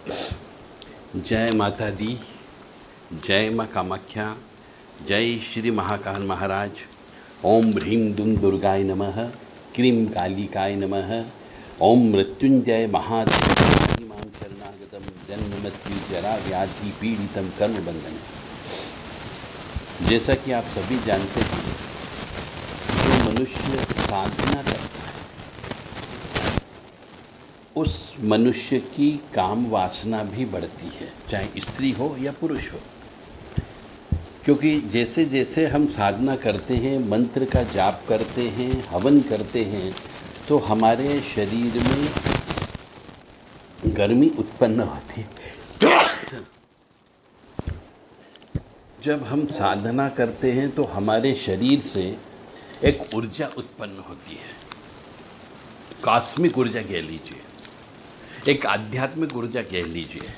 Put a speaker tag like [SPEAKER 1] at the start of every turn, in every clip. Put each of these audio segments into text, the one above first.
[SPEAKER 1] जय माता दी, जय माँ कामाख्या, जय श्री महाकाल महाराज। ओम ह्रीं दुं दुर्गाय नमः, क्रीं कालिकाय नमः। ओम मृत्युंजय महादेव मां शरणागतम जन्म मृत्यु जरा व्याधि पीड़ितम कर्म बंधन। जैसा कि आप सभी जानते हैं, जो मनुष्य साधना करता है उस मनुष्य की काम वासना भी बढ़ती है, चाहे स्त्री हो या पुरुष हो। क्योंकि जैसे जैसे हम साधना करते हैं, मंत्र का जाप करते हैं, हवन करते हैं, तो हमारे शरीर में गर्मी उत्पन्न होती है। जब हम साधना करते हैं तो हमारे शरीर से एक ऊर्जा उत्पन्न होती है, कॉस्मिक ऊर्जा कह लीजिए, एक आध्यात्मिक ऊर्जा कह लीजिए।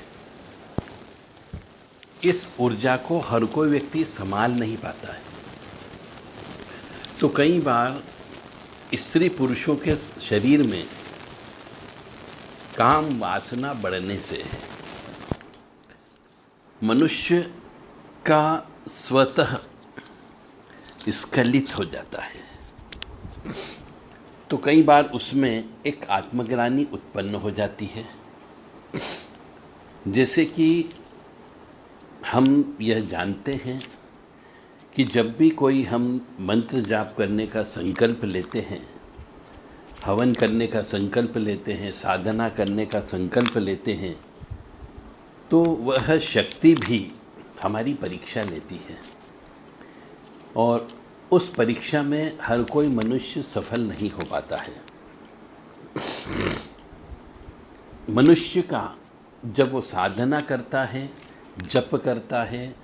[SPEAKER 1] इस ऊर्जा को हर कोई व्यक्ति संभाल नहीं पाता है। तो कई बार स्त्री पुरुषों के शरीर में काम वासना बढ़ने से मनुष्य का स्वतः स्खलित हो जाता है। तो कई बार उसमें एक आत्मग्लानि उत्पन्न हो जाती है। जैसे कि हम यह जानते हैं कि जब भी कोई हम मंत्र जाप करने का संकल्प लेते हैं, हवन करने का संकल्प लेते हैं, साधना करने का संकल्प लेते हैं, तो वह शक्ति भी हमारी परीक्षा लेती है। और उस परीक्षा में हर कोई मनुष्य सफल नहीं हो पाता है। मनुष्य का जब वो साधना करता है, जप करता है,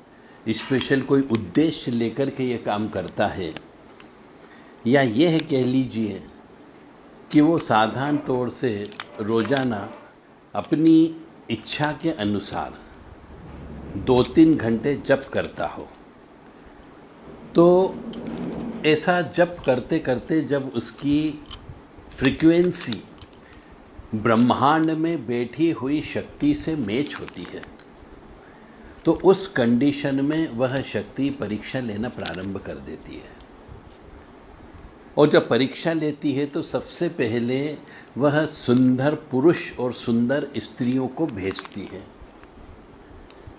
[SPEAKER 1] स्पेशल कोई उद्देश्य लेकर के ये काम करता है, या यह कह लीजिए कि वो साधारण तौर से रोज़ाना अपनी इच्छा के अनुसार 2-3 घंटे जप करता हो, तो ऐसा जप करते करते जब उसकी फ्रीक्वेंसी ब्रह्मांड में बैठी हुई शक्ति से मैच होती है, तो उस कंडीशन में वह शक्ति परीक्षा लेना प्रारंभ कर देती है। और जब परीक्षा लेती है तो सबसे पहले वह सुंदर पुरुष और सुंदर स्त्रियों को भेजती है।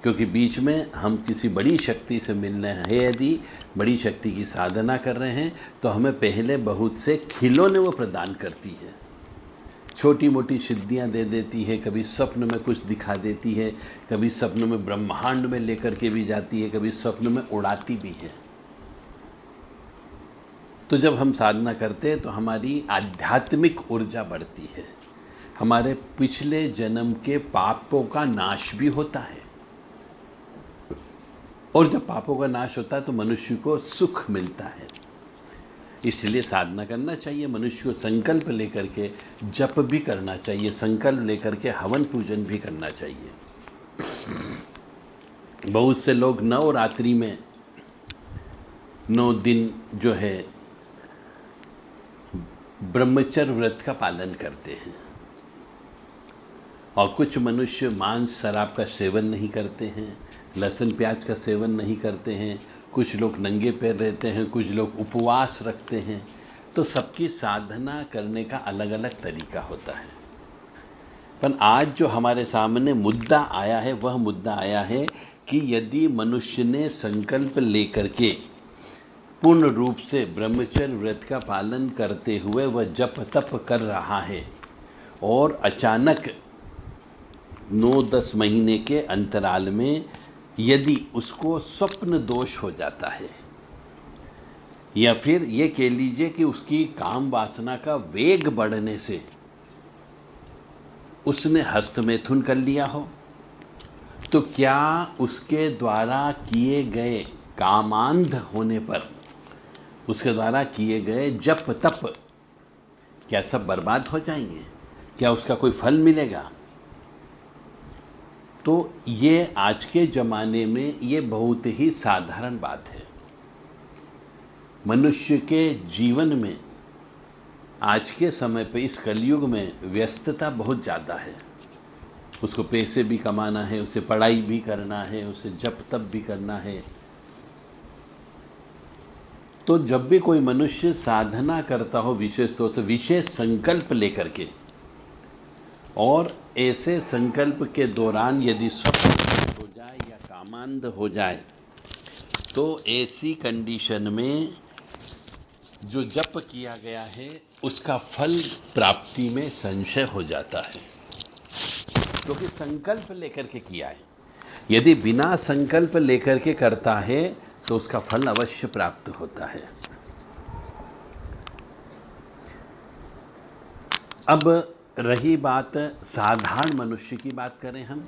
[SPEAKER 1] क्योंकि बीच में हम किसी बड़ी शक्ति से मिल रहे हैं, यदि बड़ी शक्ति की साधना कर रहे हैं, तो हमें पहले बहुत से खिलौने वो प्रदान करती है, छोटी मोटी सिद्धियां दे देती है। कभी स्वप्न में कुछ दिखा देती है, कभी स्वप्न में ब्रह्मांड में लेकर के भी जाती है, कभी स्वप्न में उड़ाती भी है। तो जब हम साधना करते हैं तो हमारी आध्यात्मिक ऊर्जा बढ़ती है, हमारे पिछले जन्म के पापों का नाश भी होता है। और जब पापों का नाश होता है तो मनुष्य को सुख मिलता है। इसलिए साधना करना चाहिए, मनुष्य को संकल्प लेकर के जप भी करना चाहिए, संकल्प लेकर के हवन पूजन भी करना चाहिए। बहुत से लोग नवरात्रि में 9 दिन जो है ब्रह्मचर्य व्रत का पालन करते हैं, और कुछ मनुष्य मांस शराब का सेवन नहीं करते हैं, लहसुन प्याज का सेवन नहीं करते हैं, कुछ लोग नंगे पैर रहते हैं, कुछ लोग उपवास रखते हैं। तो सबकी साधना करने का अलग अलग तरीका होता है। पर आज जो हमारे सामने मुद्दा आया है, वह मुद्दा आया है कि यदि मनुष्य ने संकल्प लेकर के पूर्ण रूप से ब्रह्मचर्य व्रत का पालन करते हुए वह जप तप कर रहा है, और अचानक 9-10 महीने के अंतराल में यदि उसको स्वप्न दोष हो जाता है, या फिर ये कह लीजिए कि उसकी काम वासना का वेग बढ़ने से उसने हस्तमैथुन कर लिया हो, तो क्या उसके द्वारा किए गए कामांध होने पर, उसके द्वारा किए गए जप तप, क्या सब बर्बाद हो जाएंगे? क्या उसका कोई फल मिलेगा? तो ये आज के ज़माने में ये बहुत ही साधारण बात है। मनुष्य के जीवन में आज के समय पे, इस कलयुग में व्यस्तता बहुत ज़्यादा है। उसको पैसे भी कमाना है, उसे पढ़ाई भी करना है, उसे जप तप भी करना है। तो जब भी कोई मनुष्य साधना करता हो विशेष तौर से विशेष संकल्प लेकर के, और ऐसे संकल्प के दौरान यदि स्वप्न हो जाए या कामांध हो जाए, तो ऐसी कंडीशन में जो जप किया गया है उसका फल प्राप्ति में संशय हो जाता है, क्योंकि संकल्प लेकर के किया है। यदि बिना संकल्प लेकर के करता है तो उसका फल अवश्य प्राप्त होता है। अब रही बात साधारण मनुष्य की, बात करें हम,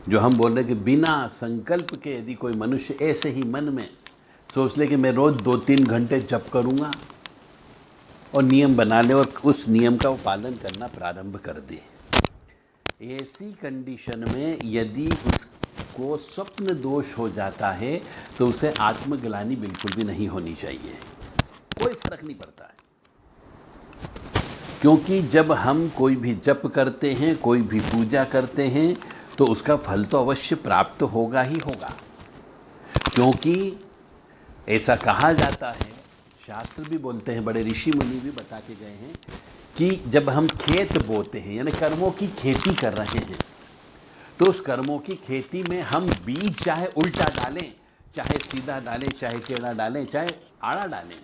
[SPEAKER 1] जो हम बोल रहे कि बिना संकल्प के यदि कोई मनुष्य ऐसे ही मन में सोच ले कि मैं रोज 2-3 घंटे जप करूंगा, और नियम बना ले और उस नियम का वो पालन करना प्रारंभ कर दे, ऐसी कंडीशन में यदि उसको स्वप्न दोष हो जाता है तो उसे आत्मग्लानि बिल्कुल भी नहीं होनी चाहिए, कोई फर्क नहीं पड़ता है। क्योंकि जब हम कोई भी जप करते हैं, कोई भी पूजा करते हैं, तो उसका फल तो अवश्य प्राप्त होगा ही होगा। क्योंकि ऐसा कहा जाता है, शास्त्र भी बोलते हैं, बड़े ऋषि मुनि भी बता के गए हैं कि जब हम खेत बोते हैं, यानी कर्मों की खेती कर रहे हैं, तो उस कर्मों की खेती में हम बीज चाहे उल्टा डालें, चाहे सीधा डालें, चाहे टेढ़ा डालें, चाहे आड़ा डालें,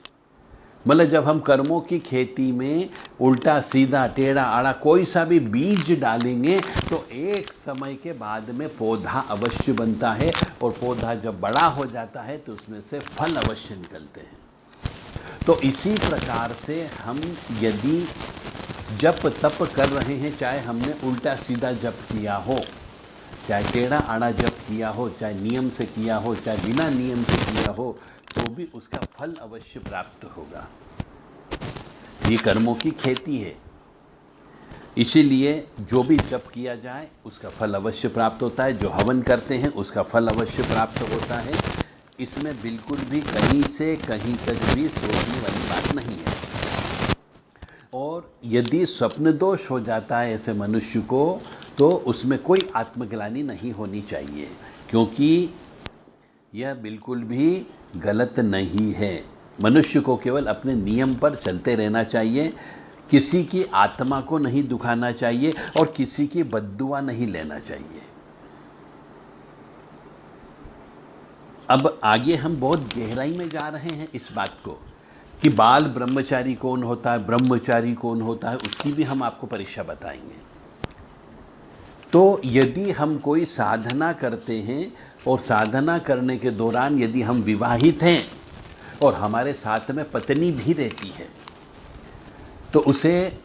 [SPEAKER 1] मतलब जब हम कर्मों की खेती में उल्टा सीधा टेढ़ा आड़ा कोई सा भी बीज डालेंगे तो एक समय के बाद में पौधा अवश्य बनता है, और पौधा जब बड़ा हो जाता है तो उसमें से फल अवश्य निकलते हैं। तो इसी प्रकार से हम यदि जप तप कर रहे हैं, चाहे हमने उल्टा सीधा जप किया हो, चाहे टेढ़ा आड़ा जप किया हो, चाहे नियम से किया हो, चाहे बिना नियम से किया हो, तो भी उसका फल अवश्य प्राप्त होगा। ये कर्मों की खेती है, इसीलिए जो भी जप किया जाए उसका फल अवश्य प्राप्त होता है, जो हवन करते हैं उसका फल अवश्य प्राप्त होता है। इसमें बिल्कुल भी कहीं से कहीं तक भी सोचने वाली बात नहीं है। और यदि स्वप्न दोष हो जाता है ऐसे मनुष्य को, तो उसमें कोई आत्मग्लानि नहीं होनी चाहिए, क्योंकि यह बिल्कुल भी गलत नहीं है। मनुष्य को केवल अपने नियम पर चलते रहना चाहिए, किसी की आत्मा को नहीं दुखाना चाहिए और किसी की बद्दुआ नहीं लेना चाहिए। अब आगे हम बहुत गहराई में जा रहे हैं इस बात को कि बाल ब्रह्मचारी कौन होता है, ब्रह्मचारी कौन होता है, उसकी भी हम आपको परीक्षा बताएंगे। तो यदि हम कोई साधना करते हैं और साधना करने के दौरान यदि हम विवाहित हैं और हमारे साथ में पत्नी भी रहती है, तो उसे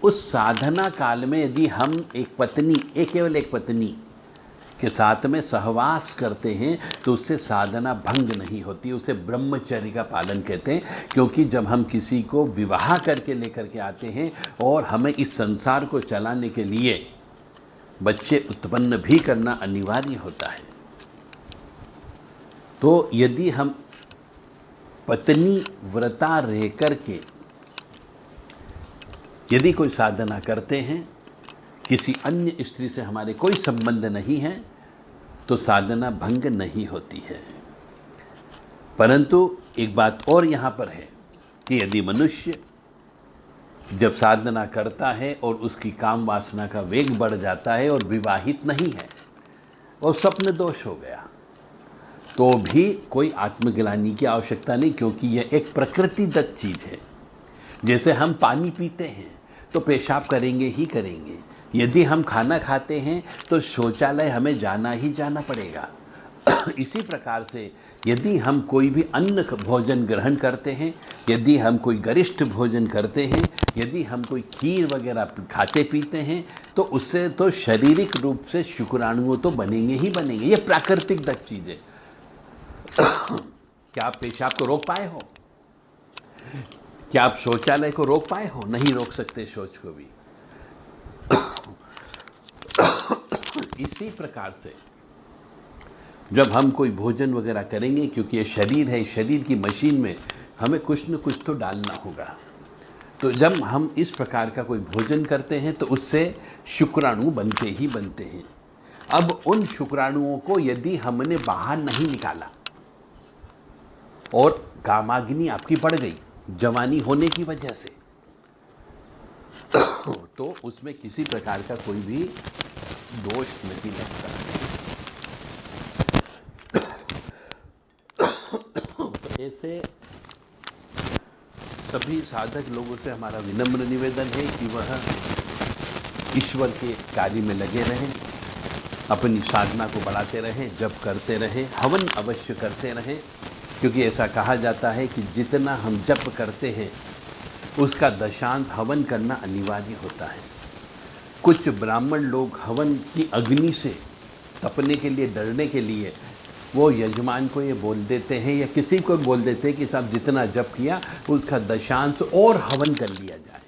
[SPEAKER 1] उस साधना काल में यदि हम केवल एक पत्नी के साथ में सहवास करते हैं तो उससे साधना भंग नहीं होती, उसे ब्रह्मचर्य का पालन कहते हैं। क्योंकि जब हम किसी को विवाह करके लेकर के आते हैं और हमें इस संसार को चलाने के लिए बच्चे उत्पन्न भी करना अनिवार्य होता है, तो यदि हम पत्नी व्रता रह करके यदि कोई साधना करते हैं, किसी अन्य स्त्री से हमारे कोई संबंध नहीं है, तो साधना भंग नहीं होती है। परंतु एक बात और यहाँ पर है कि यदि मनुष्य जब साधना करता है और उसकी काम वासना का वेग बढ़ जाता है और विवाहित नहीं है और स्वप्न दोष हो गया, तो भी कोई आत्मग्लानि की आवश्यकता नहीं, क्योंकि यह एक प्रकृतिदत्त चीज़ है। जैसे हम पानी पीते हैं तो पेशाब करेंगे ही करेंगे, यदि हम खाना खाते हैं तो शौचालय हमें जाना ही जाना पड़ेगा। इसी प्रकार से यदि हम कोई भी अन्न भोजन ग्रहण करते हैं, यदि हम कोई गरिष्ठ भोजन करते हैं, यदि हम कोई खीर वगैरह खाते पीते हैं, तो उससे तो शारीरिक रूप से शुक्राणु तो बनेंगे ही बनेंगे। ये प्राकृतिक दत्त चीज़ है। क्या आप पेशाब को रोक पाए हो? क्या आप शौचालय को रोक पाए हो? नहीं रोक सकते शौच को भी। इसी प्रकार से जब हम कोई भोजन वगैरह करेंगे, क्योंकि ये शरीर है, शरीर की मशीन में हमें कुछ न कुछ तो डालना होगा, तो जब हम इस प्रकार का कोई भोजन करते हैं तो उससे शुक्राणु बनते ही बनते हैं। अब उन शुक्राणुओं को यदि हमने बाहर नहीं निकाला और कामाग्नि आपकी बढ़ गई जवानी होने की वजह से, तो उसमें किसी प्रकार का कोई भी दोष नहीं लगता। तो ऐसे सभी साधक लोगों से हमारा विनम्र निवेदन है कि वह ईश्वर के कार्य में लगे रहें, अपनी साधना को बढ़ाते रहें, जप करते रहें, हवन अवश्य करते रहें, क्योंकि ऐसा कहा जाता है कि जितना हम जप करते हैं उसका दशांश हवन करना अनिवार्य होता है। कुछ ब्राह्मण लोग हवन की अग्नि से तपने के लिए, डरने के लिए वो यजमान को ये बोल देते हैं या किसी को बोल देते हैं कि साहब जितना जप किया उसका दशांश और हवन कर लिया जाए।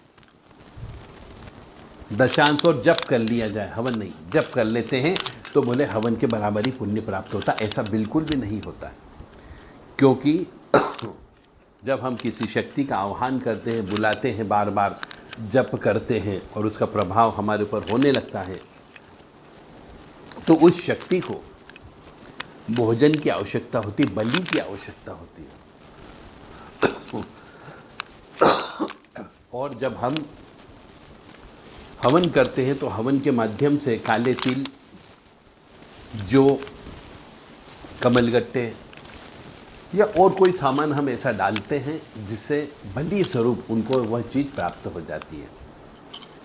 [SPEAKER 1] दशांश और जप कर लिया जाए, हवन नहीं। जप कर लेते हैं तो बोले हवन के बराबर ही पुण्य प्राप्त होता। ऐसा बिल्कुल भी नहीं होता है, क्योंकि जब हम किसी शक्ति का आह्वान करते हैं, बुलाते हैं, बार बार जप करते हैं और उसका प्रभाव हमारे ऊपर होने लगता है, तो उस शक्ति को भोजन की आवश्यकता होती, बलि की आवश्यकता होती है। और जब हम हवन करते हैं तो हवन के माध्यम से काले तिल, जो कमलगट्टे या और कोई सामान हम ऐसा डालते हैं जिससे बलि स्वरूप उनको वह चीज़ प्राप्त हो जाती है।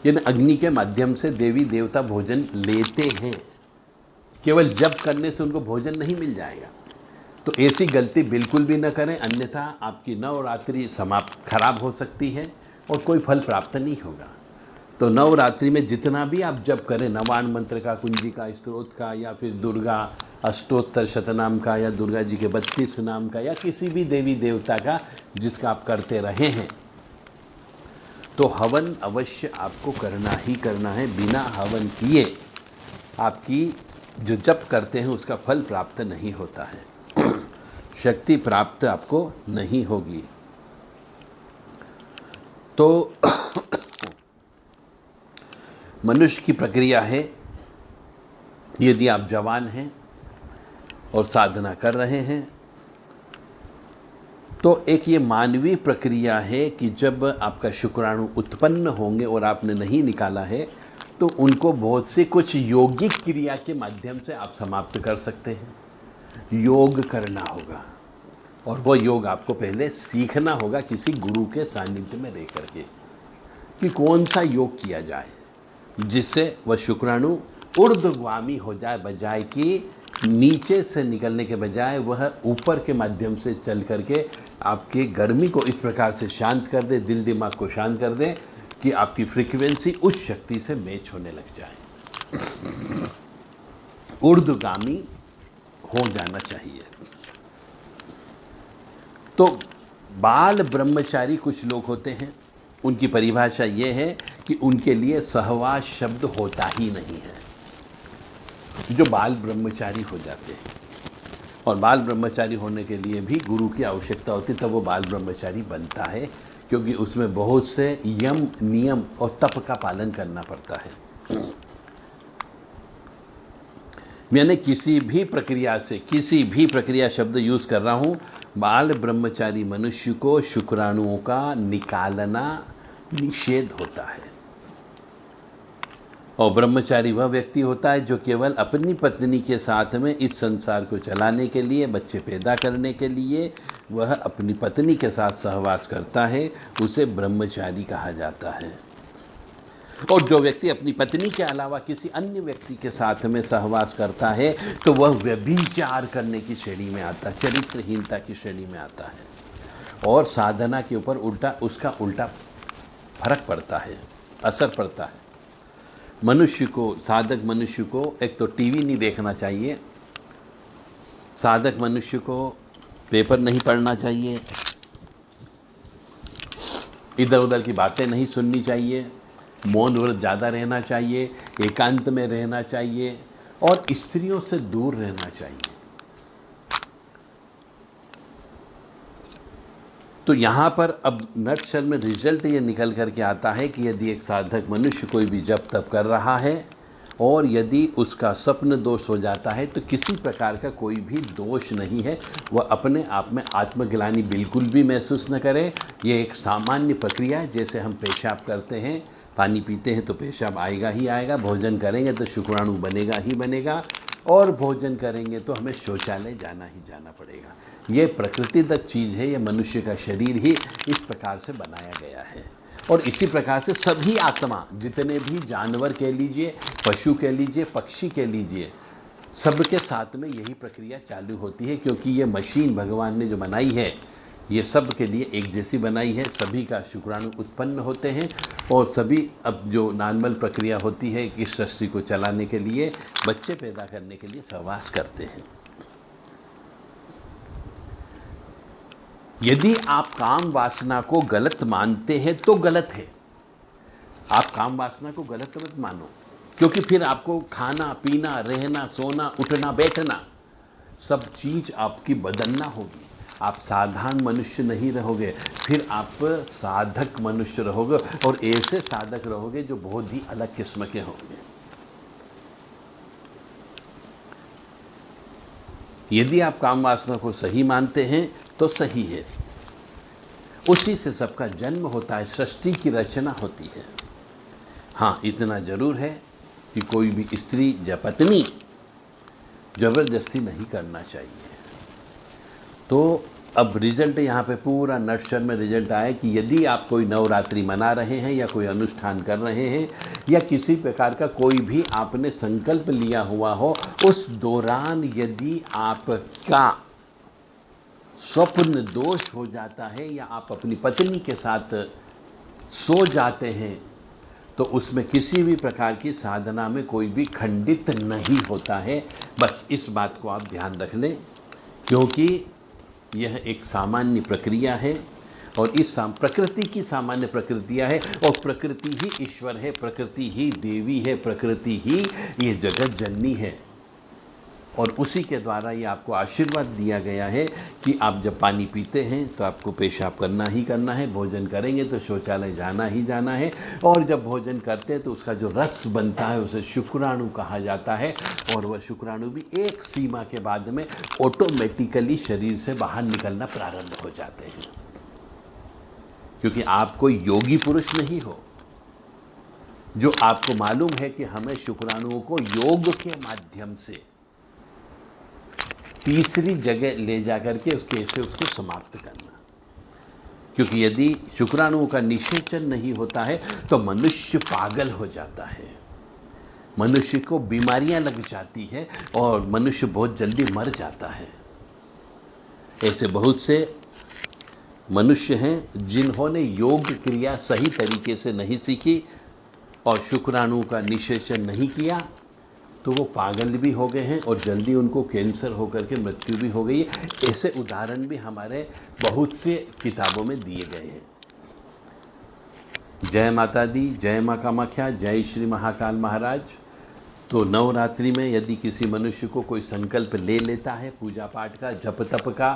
[SPEAKER 1] यानी अग्नि के माध्यम से देवी देवता भोजन लेते हैं, केवल जप करने से उनको भोजन नहीं मिल जाएगा। तो ऐसी गलती बिल्कुल भी न करें, अन्यथा आपकी नवरात्रि समाप्त खराब हो सकती है और कोई फल प्राप्त नहीं होगा। तो नवरात्रि में जितना भी आप जप करें, नवान मंत्र का, कुंजिका स्तोत्र का, या फिर दुर्गा अष्टोत्तर शतनाम का, या दुर्गा जी के 32 नाम का, या किसी भी देवी देवता का जिसका आप करते रहे हैं, तो हवन अवश्य आपको करना ही करना है। बिना हवन किए आपकी जो जप करते हैं उसका फल प्राप्त नहीं होता है, शक्ति प्राप्त आपको नहीं होगी। तो मनुष्य की प्रक्रिया है, यदि आप जवान हैं और साधना कर रहे हैं तो एक ये मानवीय प्रक्रिया है कि जब आपका शुक्राणु उत्पन्न होंगे और आपने नहीं निकाला है तो उनको बहुत से कुछ यौगिक क्रिया के माध्यम से आप समाप्त कर सकते हैं। योग करना होगा और वह योग आपको पहले सीखना होगा किसी गुरु के सानिध्य में रह करके कि कौन सा योग किया जाए जिससे वह शुक्राणु ऊर्ध्वगामी हो जाए, बजाय कि नीचे से निकलने के बजाय वह ऊपर के माध्यम से चल करके आपकी गर्मी को इस प्रकार से शांत कर दे, दिल दिमाग को शांत कर दे कि आपकी फ्रीक्वेंसी उस शक्ति से मैच होने लग जाए, ऊर्ध्वगामी हो जाना चाहिए। तो बाल ब्रह्मचारी कुछ लोग होते हैं, उनकी परिभाषा ये है कि उनके लिए सहवास शब्द होता ही नहीं है, जो बाल ब्रह्मचारी हो जाते हैं। और बाल ब्रह्मचारी होने के लिए भी गुरु की आवश्यकता होती, तब वो बाल ब्रह्मचारी बनता है, क्योंकि उसमें बहुत से यम, नियम और तप का पालन करना पड़ता है। मैंने किसी भी प्रक्रिया शब्द यूज़ कर रहा हूँ, बाल ब्रह्मचारी मनुष्य को शुक्राणुओं का निकालना निषेध होता है। और ब्रह्मचारी वह व्यक्ति होता है जो केवल अपनी पत्नी के साथ में इस संसार को चलाने के लिए, बच्चे पैदा करने के लिए वह अपनी पत्नी के साथ सहवास करता है, उसे ब्रह्मचारी कहा जाता है। और जो व्यक्ति अपनी पत्नी के अलावा किसी अन्य व्यक्ति के साथ में सहवास करता है तो वह व्यभिचार करने की श्रेणी में आता है, चरित्रहीनता की श्रेणी में आता है। और साधना के ऊपर उसका उल्टा फर्क पड़ता है, असर पड़ता है। साधक मनुष्य को एक तो टीवी नहीं देखना चाहिए, साधक मनुष्य को पेपर नहीं पढ़ना चाहिए, इधर उधर की बातें नहीं सुननी चाहिए, मौन व्रत ज़्यादा रहना चाहिए, एकांत में रहना चाहिए और स्त्रियों से दूर रहना चाहिए। तो तो यहाँ पर अब नटशल में रिजल्ट ये निकल कर के आता है कि यदि एक साधक मनुष्य कोई भी जप तप कर रहा है और यदि उसका स्वप्न दोष हो जाता है तो किसी प्रकार का कोई भी दोष नहीं है, वह अपने आप में आत्मग्लानि बिल्कुल भी महसूस न करे। ये एक सामान्य प्रक्रिया है, जैसे हम पेशाब करते हैं, पानी पीते हैं तो पेशाब आएगा ही आएगा, भोजन करेंगे तो शुक्राणु बनेगा ही बनेगा, और भोजन करेंगे तो हमें शौचालय जाना ही जाना पड़ेगा। ये प्रकृतिदत्त चीज़ है, ये मनुष्य का शरीर ही इस प्रकार से बनाया गया है। और इसी प्रकार से सभी आत्मा, जितने भी जानवर कह लीजिए, पशु कह लीजिए, पक्षी कह लीजिए, सबके साथ में यही प्रक्रिया चालू होती है, क्योंकि ये मशीन भगवान ने जो बनाई है ये सब के लिए एक जैसी बनाई है। सभी का शुक्राणु उत्पन्न होते हैं और सभी अब जो नॉर्मल प्रक्रिया होती है कि सृष्टि को चलाने के लिए, बच्चे पैदा करने के लिए सहवास करते हैं। यदि आप काम वासना को गलत मानते हैं तो गलत है। आप काम वासना को गलत मत मानो, क्योंकि फिर आपको खाना पीना, रहना, सोना, उठना, बैठना सब चीज़ आपकी बदलना होगी। आप साधारण मनुष्य नहीं रहोगे, फिर आप साधक मनुष्य रहोगे, और ऐसे साधक रहोगे जो बहुत ही अलग किस्म के होंगे। यदि आप काम वासना को सही मानते हैं तो सही है, उसी से सबका जन्म होता है, सृष्टि की रचना होती है। हाँ, इतना जरूर है कि कोई भी स्त्री या पत्नी जबरदस्ती नहीं करना चाहिए। तो अब रिजल्ट यहाँ पे पूरा नटशल में रिजल्ट आया कि यदि आप कोई नवरात्रि मना रहे हैं या कोई अनुष्ठान कर रहे हैं या किसी प्रकार का कोई भी आपने संकल्प लिया हुआ हो, उस दौरान यदि आपका स्वप्न दोष हो जाता है या आप अपनी पत्नी के साथ सो जाते हैं, तो उसमें किसी भी प्रकार की साधना में कोई भी खंडित नहीं होता है। बस इस बात को आप ध्यान रख लें, क्योंकि यह एक सामान्य प्रक्रिया है और इस प्रकृति की सामान्य प्रक्रिया है, और प्रकृति ही ईश्वर है, प्रकृति ही देवी है, प्रकृति ही ये जगत जननी है। और उसी के द्वारा ये आपको आशीर्वाद दिया गया है कि आप जब पानी पीते हैं तो आपको पेशाब करना ही करना है, भोजन करेंगे तो शौचालय जाना ही जाना है, और जब भोजन करते हैं तो उसका जो रस बनता है उसे शुक्राणु कहा जाता है, और वह शुक्राणु भी एक सीमा के बाद में ऑटोमेटिकली शरीर से बाहर निकलना प्रारंभ हो जाते हैं। क्योंकि आप कोई योगी पुरुष नहीं हो जो आपको मालूम है कि हमें शुक्राणुओं को योग के माध्यम से तीसरी जगह ले जाकर के कैसे उसको समाप्त करना। क्योंकि यदि शुक्राणुओं का निषेचन नहीं होता है तो मनुष्य पागल हो जाता है, मनुष्य को बीमारियां लग जाती है और मनुष्य बहुत जल्दी मर जाता है। ऐसे बहुत से मनुष्य हैं जिन्होंने योग क्रिया सही तरीके से नहीं सीखी और शुक्राणुओं का निषेचन नहीं किया, तो वो पागल भी हो गए हैं और जल्दी उनको कैंसर होकर के मृत्यु भी हो गई है। ऐसे उदाहरण भी हमारे बहुत से किताबों में दिए गए हैं। जय माता दी, जय माँ कामाख्या, जय श्री महाकाल महाराज। तो नवरात्रि में यदि किसी मनुष्य को कोई संकल्प ले लेता है पूजा पाठ का, जप तप का,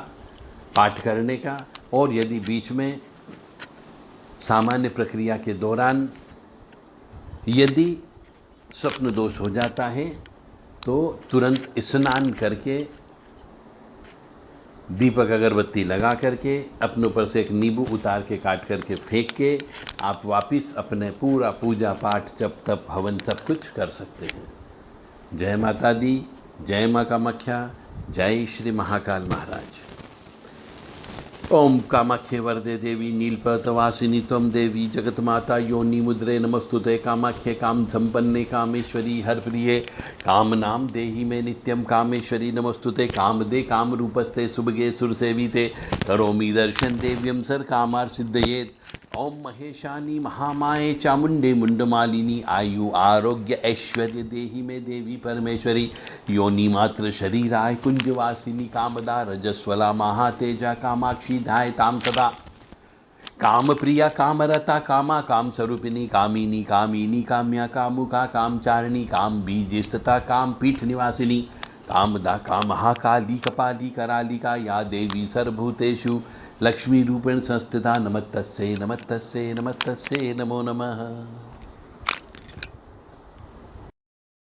[SPEAKER 1] पाठ करने का, और यदि बीच में सामान्य प्रक्रिया के दौरान यदि स्वप्न दोष हो जाता है तो तुरंत स्नान करके दीपक अगरबत्ती लगा करके अपने ऊपर से एक नींबू उतार के काट करके फेंक के आप वापस अपने पूरा पूजा पाठ जप तप हवन सब कुछ कर सकते हैं। जय माता दी, जय माँ कामाख्या, जय श्री महाकाल महाराज। ओम कामाख्ये वरदे देवी नीलपर्वतवासिनी त्वं देवी जगतमाता योनि मुद्रे नमस्तुते। कामाख्ये काम संपन्ने कामेश्वरी हरप्रिये कामनाम देहि मे नित्यम। कामेश्वरी नमस्तुते। कामदे काम रूपस्ते सुभगे सुरसेविते। करोमि दर्शन देव्यम सर कामार सिद्धयेत्। ओम महेशानी महामाये चामुंडे मुंडमालिनी आयु आरोग्य ऐश्वर्य देहि में देवी परमेश्वरी। योनि मात्र शरीराय कुंजवासिनी कामदा रजस्वला महातेजा कामाक्षी ध्याय ताम सदा। काम प्रिया कामरता कामा काम स्वरूपिणी कामिनी कामिनी काम्या कामुका कामचारिणी काम बीजेस्तता काम पीठ निवासिनी कामदा कामहा काली कपाली करालिका या देवी सर्वभूतेषु लक्ष्मी रूपेण संस्थिता नमस्तस्यै नमस्तस्यै नमस्तस्यै नमो नमः।